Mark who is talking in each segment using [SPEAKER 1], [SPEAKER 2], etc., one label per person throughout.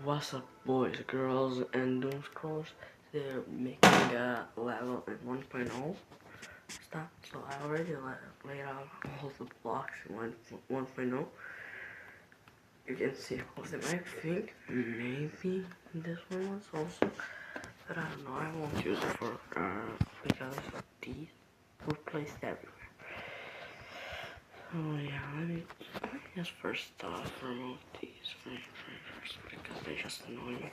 [SPEAKER 1] What's up, boys, girls, and doom scrolls? They're making a level in 1.0 stuff, so I already laid out all the blocks in 1.0. You can see all of them. I think maybe this one was also, but I don't know. I won't use it for because these were placed everywhere. Oh yeah, let me just first remove these first because they just annoy me.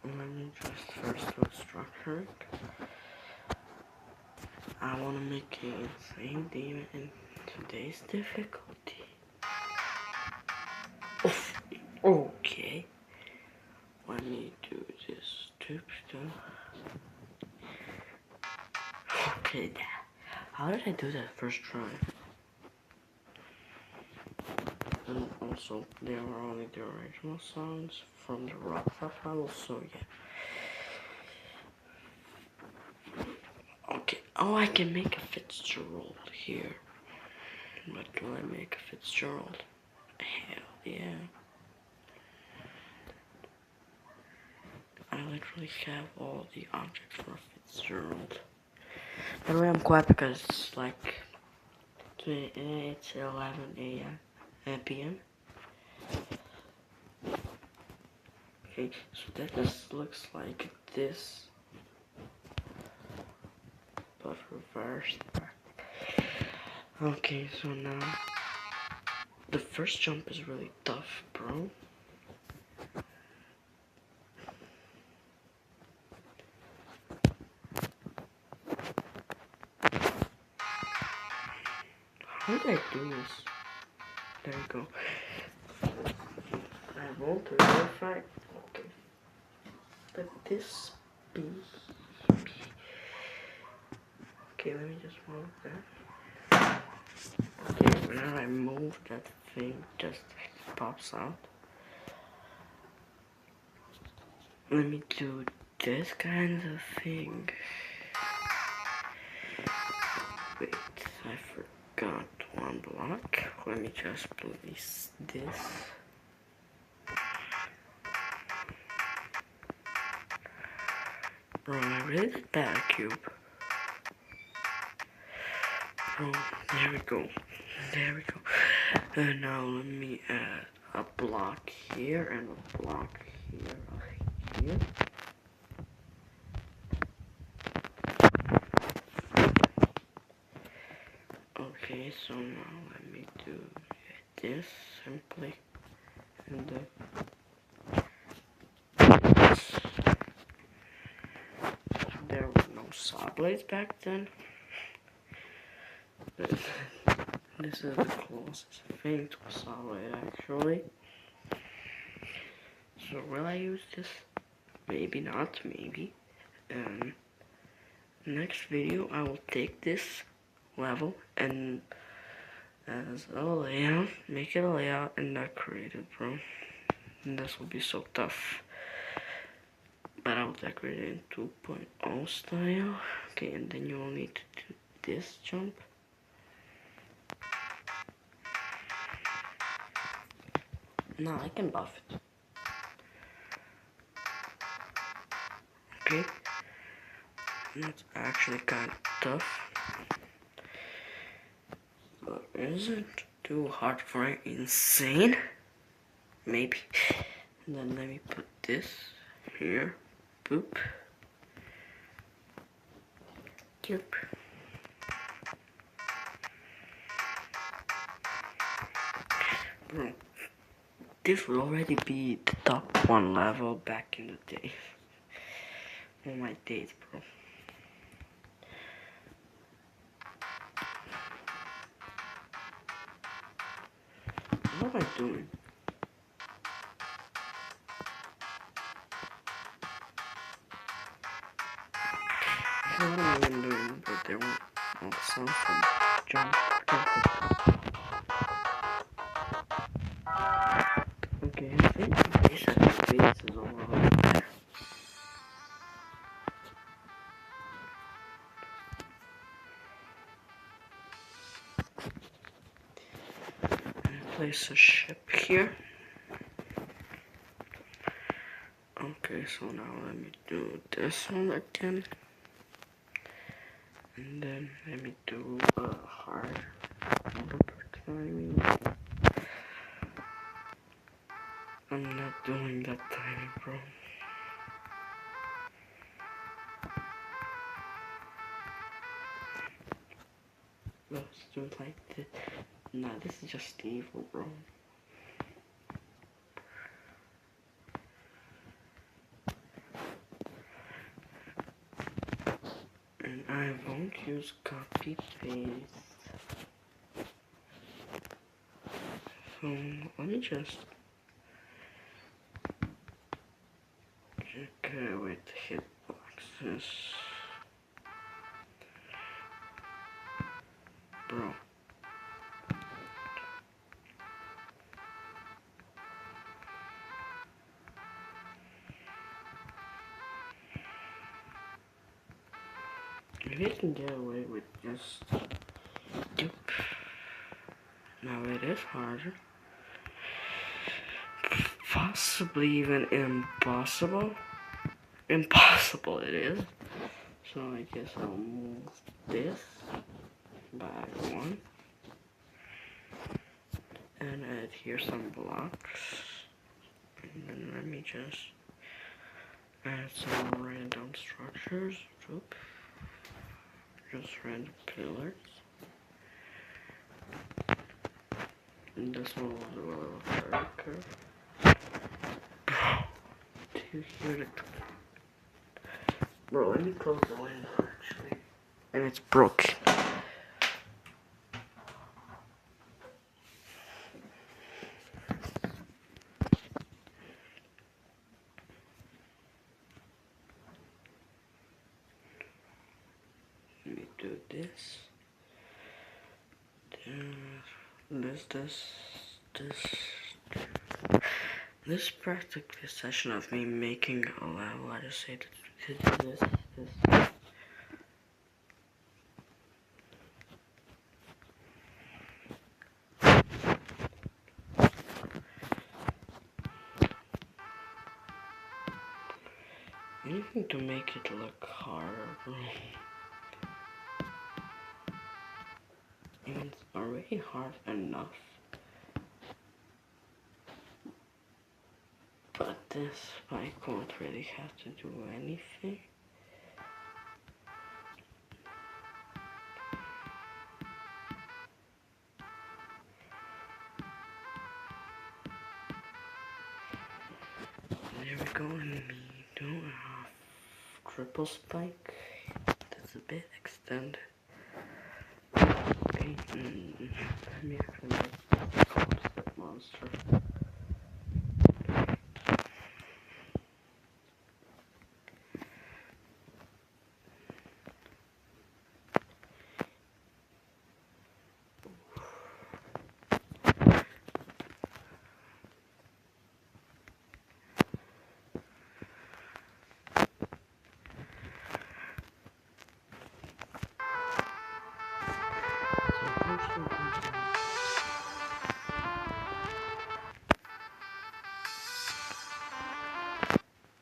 [SPEAKER 1] Let me just first do structure. I want to make an insane demon in today's difficulty. Oof. Okay. Let me do this stupid stuff. Okay, how did I do that first try? And also, they were only the original songs from the rock level, so yeah. Okay, oh, I can make a Fitzgerald here. But do I make a Fitzgerald? Hell yeah. I literally have all the objects for Fitzgerald. By the way, I'm quiet because it's like it's 11 a.m. p.m. Okay, so that just looks like this, but reversed. Okay, so now the first jump is really tough, bro. How did I do this? There we go. I want to verify. Okay. Let this be. Okay, let me just move that. Okay, whenever I move, that thing just pops out. Let me do this kind of thing. Wait, I forgot one block. Let me just place this. Bro, I really did that cube. Bro, there we go. There we go. And now let me add a block here and a block here. Okay, so now let me do this simply. And there were no saw blades back then. This is the closest thing to a saw blade actually. So will I use this? Maybe not, maybe. Next video I will take this level and as a layout, make it a layout and decorate it, bro. And this will be so tough. But I'll decorate it in 2.0 style. Okay, and then you will need to do this jump. No, I can buff it. Okay. That's actually kind of tough. But isn't too hard for it insane? Maybe. And then let me put this here. Boop. Yep. Bro, this would already be the top 1 level back in the day. Oh my days, bro. What am I doing? I don't know what I'm doing, but there were some jump. Okay, I think this is overall. place a ship here. Okay, so now let me do this one again. And then let me do a hard timing. I'm not doing that timing, bro. Let's do it like this. Nah, this is just evil, bro. And I won't use copy paste. So let me just check with hitboxes. Bro. If you can get away with just now it is harder. Possibly even impossible. Impossible it is. So I guess I'll move this back one. And add here some blocks. And then let me just add some random structures. Oop. Just random pillars. And this one was a little darker. Bro, do you hear the... Bro, let me close the window actually. And it's broken. Let me do this. This is practically a session of me making a level. I just say to do this. Anything to make it look harder, bro. It's already hard enough. But this spike won't really have to do anything. There we go, and we don't have triple spike. That's a bit extended. Okay, let me actually make the concept monster.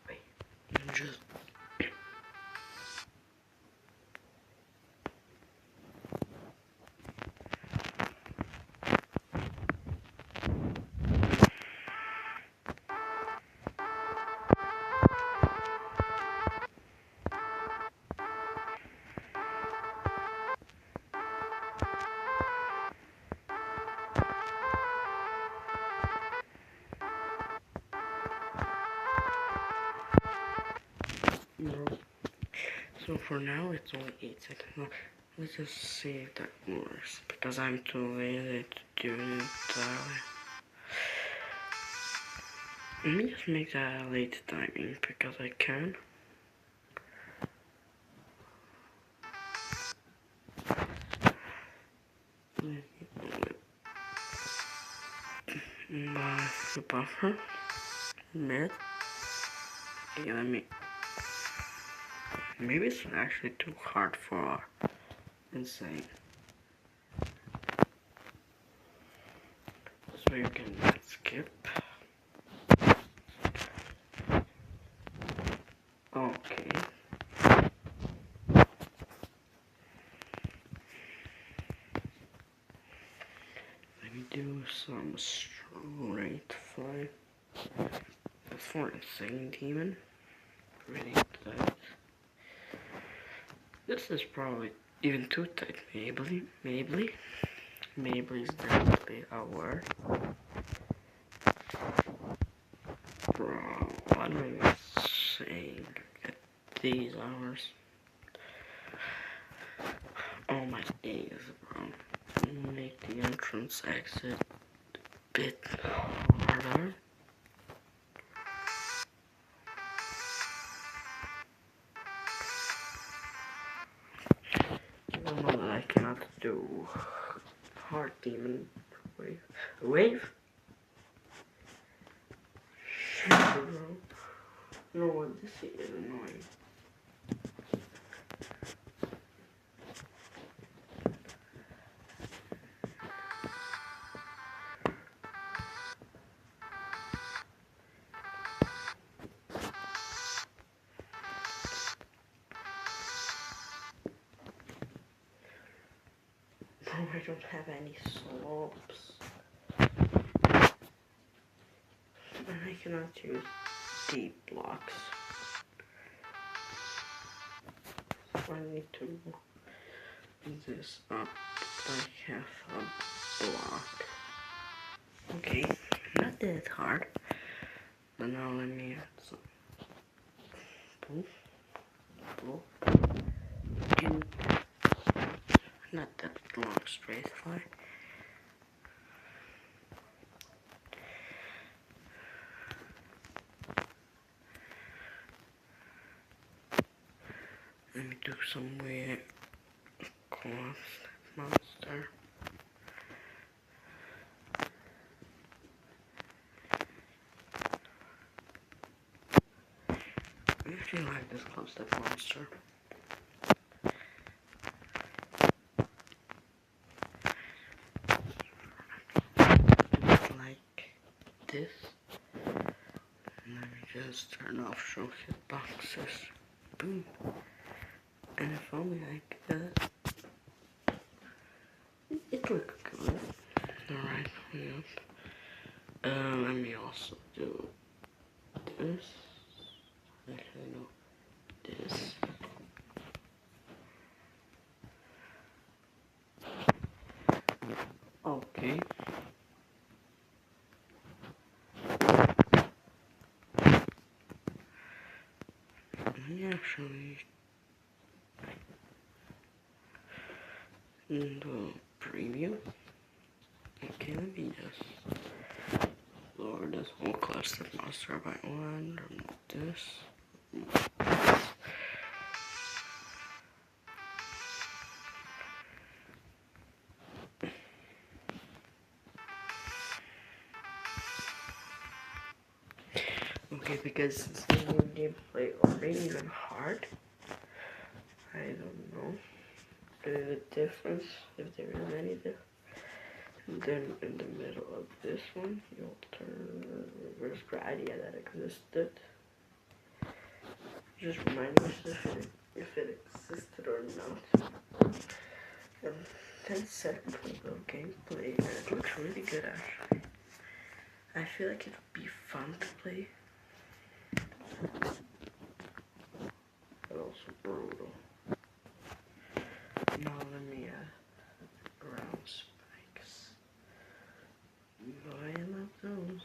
[SPEAKER 1] Wait, just so for now it's only 8 seconds long. Let's just see if that works because I'm too lazy to do it that way. Let me just make that late timing because I can. The buffer mid. Okay, let me. Maybe it's actually too hard for Insane. So you can skip. Okay. Let me do some straight fly. That's for Insane Demon. Ready to that. This is probably even too tight. Maybe is definitely a word. Bro, what am I saying? At these hours. Oh my days, bro. Make the entrance exit a bit harder. Even though that I cannot do Heart Demon Wave. Wave? Shit, bro. You know what? This is annoying. Oh, I don't have any slopes. And I cannot use deep blocks. So I need to move this up like half a block. Okay, not that hard. But now let me add some poof, poof, and not that long straight fly. Let me do some weird cross monster. I actually like this club step monster. Do it like this. And let me just turn off show hitboxes. Boom. And if only I could. It looked good. Alright, yep. Let me also do this. Actually, no. This. Okay. Let me actually do preview. Okay, let me just lower this whole cluster monster by one. Remove this. Okay, because since this new gameplay already even hard, I don't know the difference, if there is any difference. And then in the middle of this one, you'll turn reverse gradient that existed. Just remind me if it existed or not. 10 seconds of gameplay, and it looks really good actually. I feel like it would be fun to play. But also brutal. Now let me ground spikes. I love those.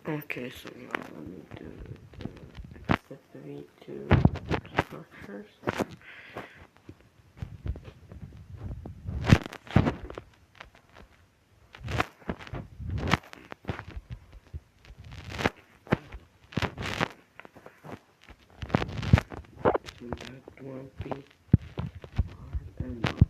[SPEAKER 1] Okay, so now let me do the V2 structures. That won't be hard enough.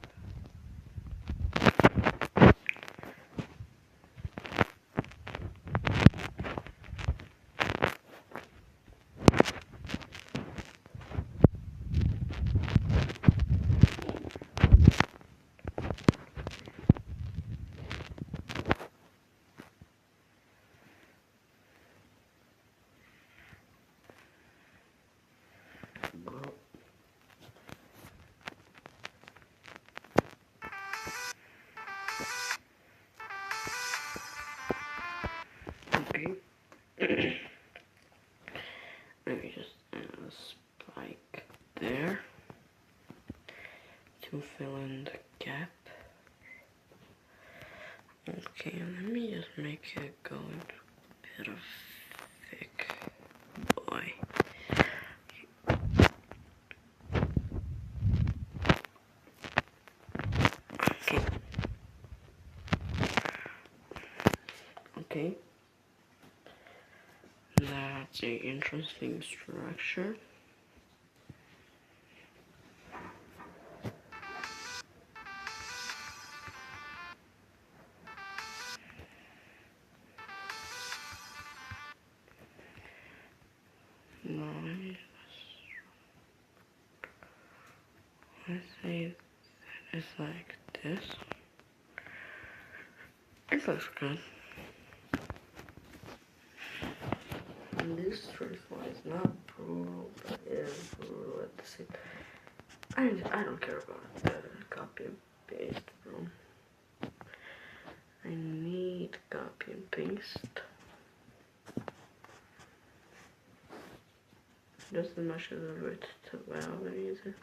[SPEAKER 1] fill in the gap. Okay, let me just make it go into a bit of thick boy. Okay. Okay. That's a interesting structure. No, let's say it's like this. It looks good. And this first one is not brutal, but it is brutal at the same time. I don't care about the copy and paste, bro. I need copy and paste. Just as much as I wrote to Valve and use it.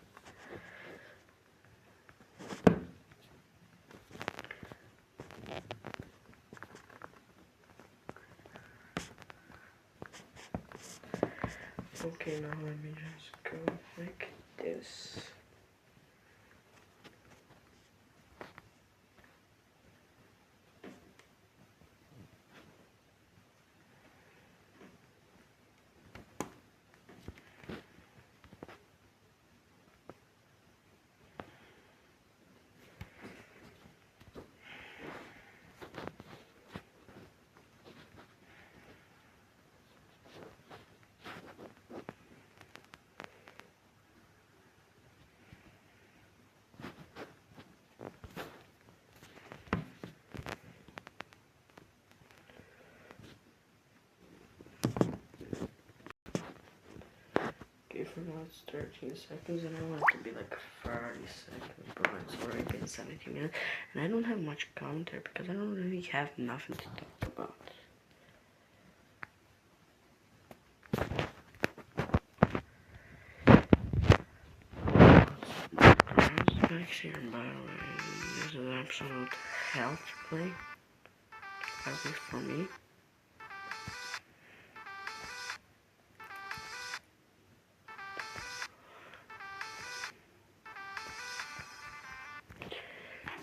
[SPEAKER 1] Okay, now let me just go like this. Okay, for now it's 13 seconds and I want it to be like 30 seconds, but it's already been 17 minutes and I don't have much commentary because I don't really have nothing to talk about. And by the way, this is absolute hell to play, at least for me.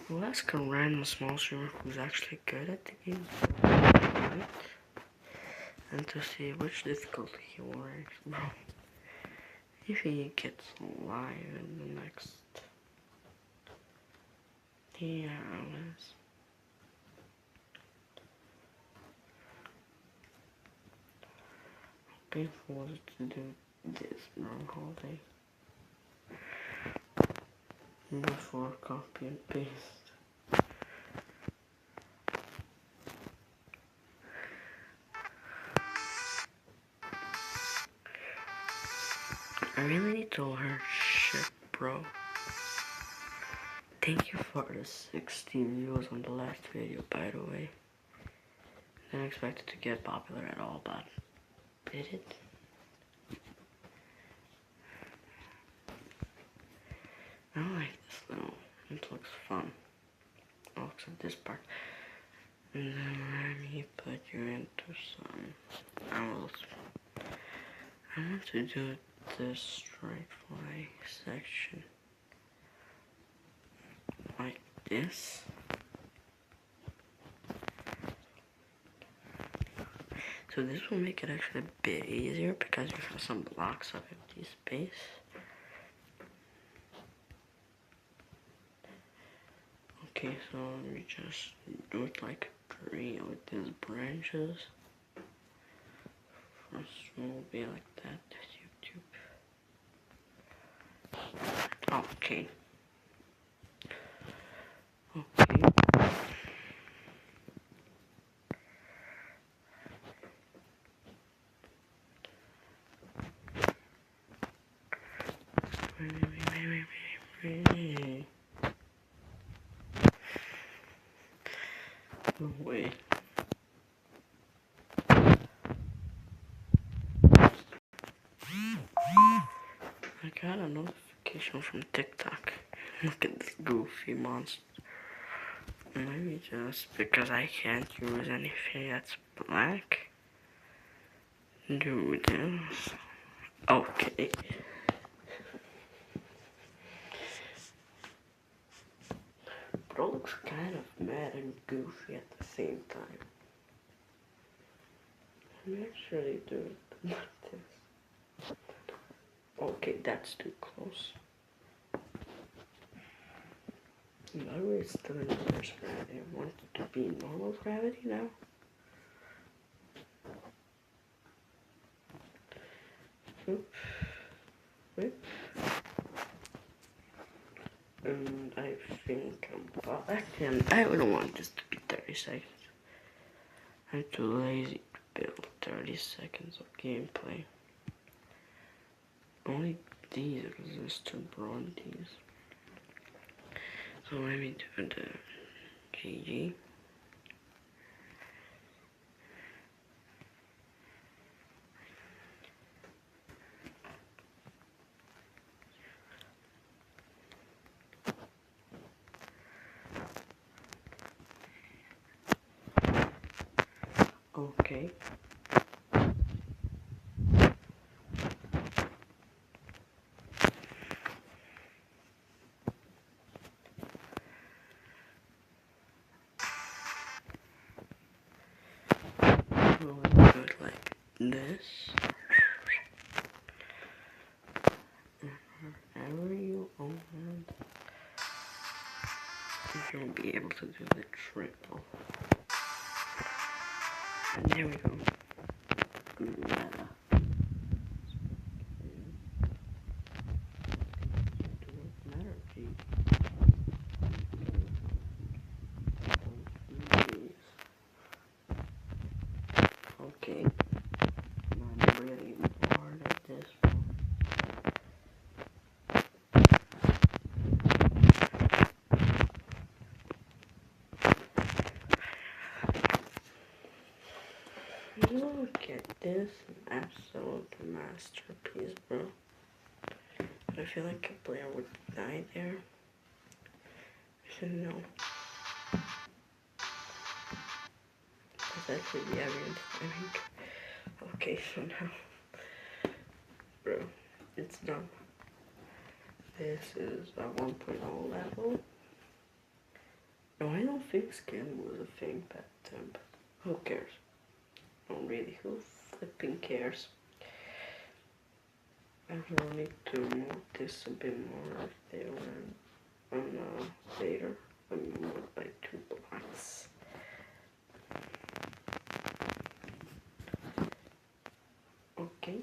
[SPEAKER 1] Well, let's go random small streamer who's actually good at the game, and to see which difficulty he works, bro. If he gets live in the next 10 hours. Painful to do this wrong all day before copy and paste. I really need to learn shit, bro. Thank you for the 60 views on the last video, by the way. Didn't expect it to get popular at all, but did it? I like this little, it looks fun. Oh, except this part. And then let me put you into some owls. I want to do this straight fly section. Like this. So this will make it actually a bit easier because you have some blocks of empty space. Okay, so let me just do it like a tree with these branches. First one will be like that, YouTube. Okay. Okay. No way. I got a notification from TikTok. Look at this goofy monster. Let me just, because I can't use anything that's black, do this. Okay. But it looks kind of mad and goofy at the same time. Let me actually do it like this. Okay, that's too close. By the way, it's still in reverse gravity. I want it to be normal gravity now. Oop. Whip. And I think actually, I don't want this to be 30 seconds. I'm too lazy to build 30 seconds of gameplay. Only these exist to run these. So let me do the GG. Okay. We'll do it like this. Wherever you own it, you'll be able to do the triple. And there we go. Meta. Okay. I'm really bored at this point. Look at this, an absolute masterpiece, bro. I feel like a player would die there. I should know. That's actually the evidence, I think. Okay, so now, bro, it's done. This is a 1.0 level. No, I don't think skin was a thing back then, but who cares? No, really, who flipping cares? I will need to move this a bit more if they were on later. Let me move it by 2 blocks. Okay.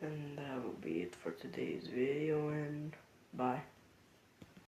[SPEAKER 1] And that will be it for today's video, and bye.